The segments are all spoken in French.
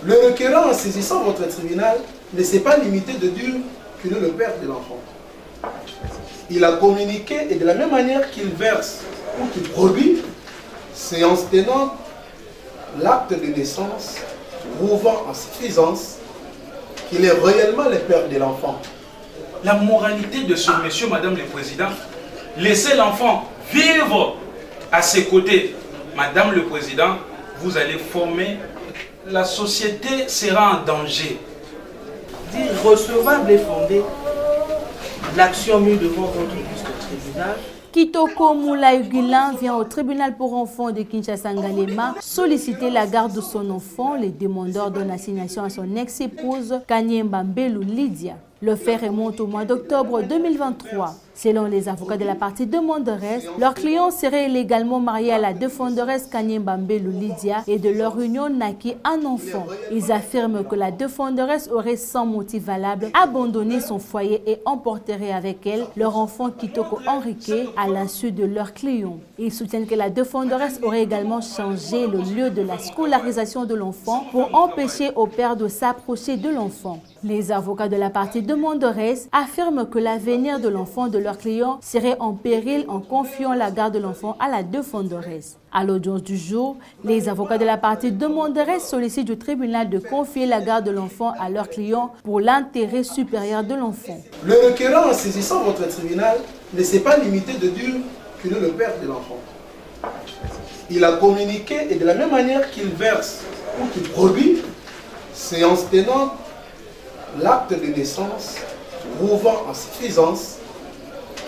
Le requérant, en saisissant votre tribunal, ne s'est pas limité de dire qu'il est le père de l'enfant. Il a communiqué, et de la même manière qu'il verse ou qu'il produit, séance tenante, l'acte de naissance prouvant en suffisance qu'il est réellement le père de l'enfant. La moralité de ce monsieur, madame le président, laissez l'enfant vivre à ses côtés. Madame le président, vous allez former, la société sera en danger. Dire recevable et fondé, l'action mise devant votre illustre tribunal. Kitoko Moulay Guilan vient au tribunal pour enfants de Kinshasa-Ngalema solliciter la garde de son enfant, les demandeurs d'une assignation à son ex-épouse Kanyemba Mbelu Lydia. Le fait remonte au mois d'octobre 2023. Selon les avocats de la partie demanderesse, leur client serait illégalement marié à la défenderesse Kanyemba Mbelu Lydia et de leur union naquit un enfant. Ils affirment que la défenderesse aurait sans motif valable abandonné son foyer et emporterait avec elle leur enfant Kitoko Henrique à l'insu de leur client. Ils soutiennent que la défenderesse aurait également changé le lieu de la scolarisation de l'enfant pour empêcher au père de s'approcher de l'enfant. Les avocats de la partie demanderesse affirment que l'avenir de l'enfant de leur client serait en péril en confiant la garde de l'enfant à la défenderesse. À l'audience du jour, les avocats de la partie demanderesse sollicitent du tribunal de confier la garde de l'enfant à leur client pour l'intérêt supérieur de l'enfant. Le requérant, en saisissant votre tribunal, ne s'est pas limité de dire qu'il est le père de l'enfant. Il a communiqué, et de la même manière qu'il verse ou qu'il produit, séance tenante, l'acte de naissance prouvant en suffisance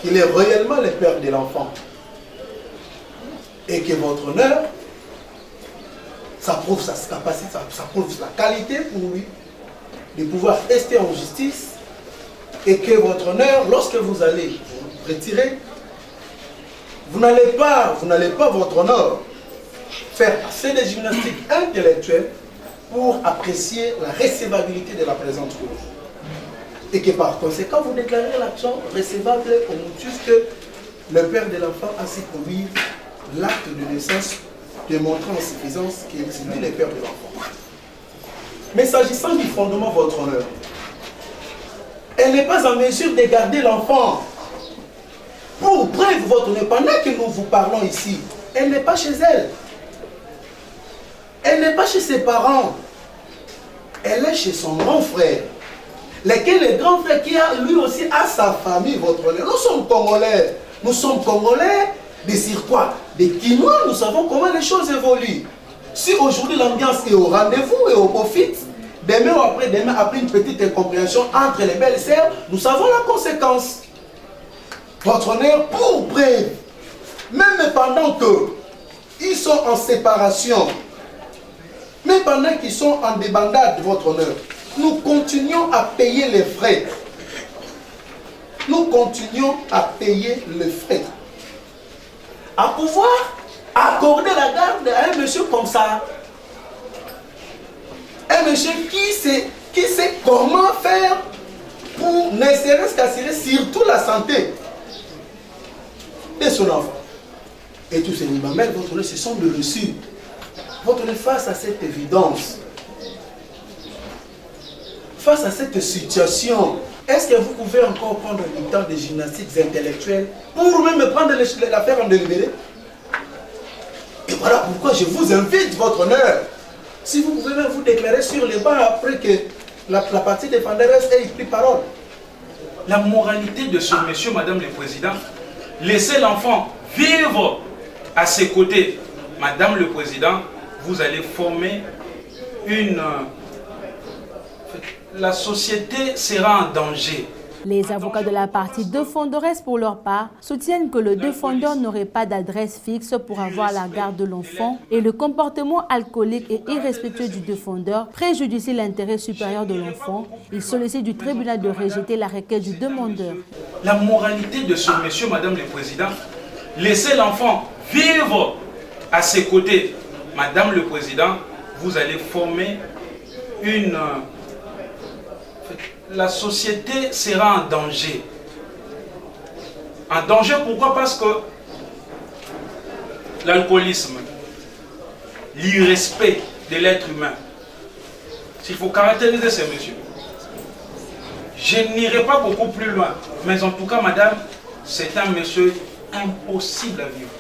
qu'il est réellement le père de l'enfant et que votre honneur, ça prouve sa capacité, ça prouve la qualité pour lui de pouvoir rester en justice et que votre honneur, lorsque vous allez vous retirer, vous n'allez pas, votre honneur, faire assez de gymnastique intellectuelle pour apprécier la recevabilité de la présente cause. Et que par conséquent, vous déclarez l'action recevable au motif que le père de l'enfant a su conduire l'acte de naissance démontrant en suffisance qu'il est le père de l'enfant. Mais s'agissant du fondement de votre honneur, elle n'est pas en mesure de garder l'enfant. Pour preuve, votre honneur, pendant que nous vous parlons ici, elle n'est pas chez elle. Elle n'est pas chez ses parents. Elle est chez son grand frère. Lequel le grand frère qui a lui aussi a sa famille, votre honneur. Nous sommes Congolais. Nous sommes Congolais de Sirquois, des Quinois. Nous savons comment les choses évoluent. Si aujourd'hui l'ambiance est au rendez-vous et au profit, demain ou après-demain, après une petite incompréhension entre les belles sœurs, nous savons la conséquence. Votre honneur, pour preuve, même pendant qu'ils sont en séparation, même pendant qu'ils sont en débandade, votre honneur, nous continuons à payer les frais. Nous continuons à payer les frais. À pouvoir accorder la garde à un monsieur comme ça. Un monsieur qui sait comment faire pour ne serait-ce qu'assurer surtout la santé de son enfant. Et tous ces mamelles, votre honneur, ce sont de reçus. Votre honneur, face à cette évidence, face à cette situation, est-ce que vous pouvez encore prendre du temps de gymnastiques intellectuelles pour même prendre l'affaire en délibéré? Et voilà pourquoi je vous invite, votre honneur, si vous pouvez même vous déclarer sur les bancs après que la partie défenderesse ait pris parole. La moralité de ce monsieur, madame le président, laissez l'enfant vivre à ses côtés. Madame le président, vous allez former la société sera en danger. Les avocats de la partie défenderesse, pour leur part, soutiennent que le défendeur n'aurait pas d'adresse fixe pour avoir la garde de l'enfant et le comportement alcoolique et irrespectueux du défendeur préjudicie l'intérêt supérieur de l'enfant. Ils sollicitent du tribunal de rejeter la requête du demandeur. La moralité de ce monsieur, madame le président, laissez l'enfant vivre à ses côtés. Madame le président, vous allez former la société sera en danger. En danger, pourquoi? Parce que l'alcoolisme, l'irrespect de l'être humain, s'il faut caractériser ces messieurs. Je n'irai pas beaucoup plus loin, mais en tout cas, madame, c'est un monsieur impossible à vivre.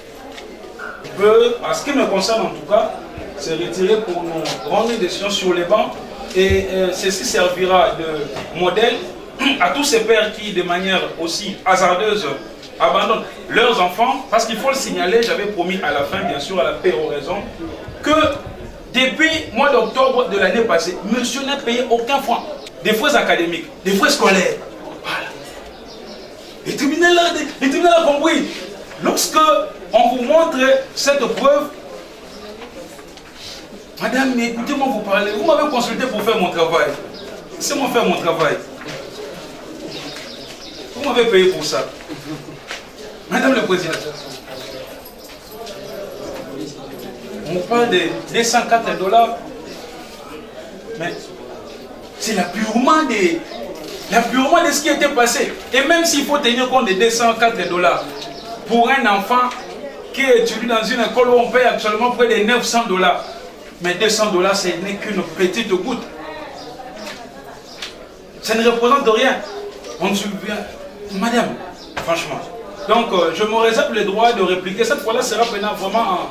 On peut, en ce qui me concerne en tout cas, se retirer pour nous rendre une décision sur les bancs et ceci servira de modèle à tous ces pères qui, de manière aussi hasardeuse, abandonnent leurs enfants, parce qu'il faut le signaler, j'avais promis à la fin, bien sûr, à la péroraison, que depuis le mois d'octobre de l'année passée, monsieur n'a payé aucun franc. Des frais académiques, des frais scolaires. Voilà. Les tribunaux ont compris. Lorsque on vous montre cette preuve, madame, mais écoutez-moi vous parler, vous m'avez consulté pour faire mon travail. Laissez-moi faire mon travail. Vous m'avez payé pour ça. Madame le Président, on parle de 204 $, mais c'est l'appurement de ce qui était passé. Et même s'il faut tenir compte de 204 $, pour un enfant qui étudie dans une école où on paye actuellement près de 900 $, mais 200 $, ce n'est qu'une petite goutte. Ça ne représente rien. On ne souvient. Madame, franchement. Donc, je me réserve le droit de répliquer. Cette fois-là sera maintenant vraiment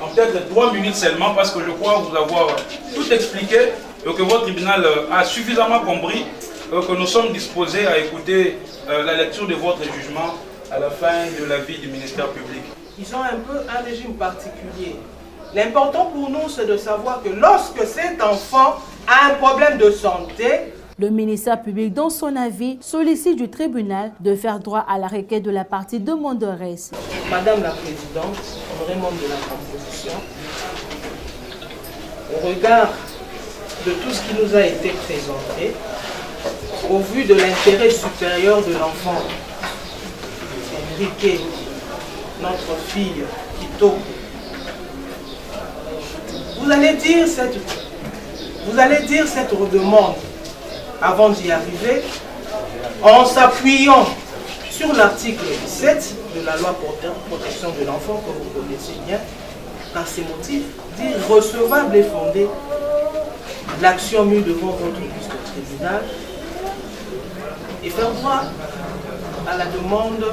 en peut-être 3 minutes seulement, parce que je crois vous avoir tout expliqué et que votre tribunal a suffisamment compris que nous sommes disposés à écouter la lecture de votre jugement à la fin de l'avis du ministère public. Ils ont un peu un régime particulier. L'important pour nous, c'est de savoir que lorsque cet enfant a un problème de santé, le ministère public, dans son avis, sollicite du tribunal de faire droit à la requête de la partie demanderesse. Madame la Présidente, honorée membre de la composition, au regard de tout ce qui nous a été présenté, au vu de l'intérêt supérieur de l'enfant, Enrique, notre fille, Kitoko, vous allez dire cette redemande avant d'y arriver, en s'appuyant sur l'article 17 de la loi protection de l'enfant, comme vous connaissez bien, par ces motifs, dire recevable et fondé l'action mise devant votre auguste tribunal et faire droit à la demande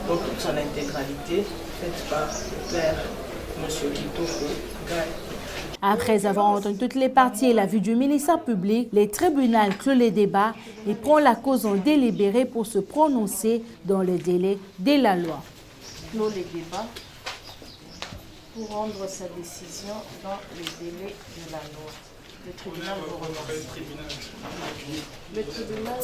dans toute son intégralité faite par le père M. Kitoko Gaye. Après avoir entendu toutes les parties et l'avis du ministère public, les tribunaux clôt les débats et prend la cause en délibéré pour se prononcer dans le délai de la loi. Clôt les débats pour rendre sa décision dans le délai de la loi. Le tribunal vous remercie. Le tribunal...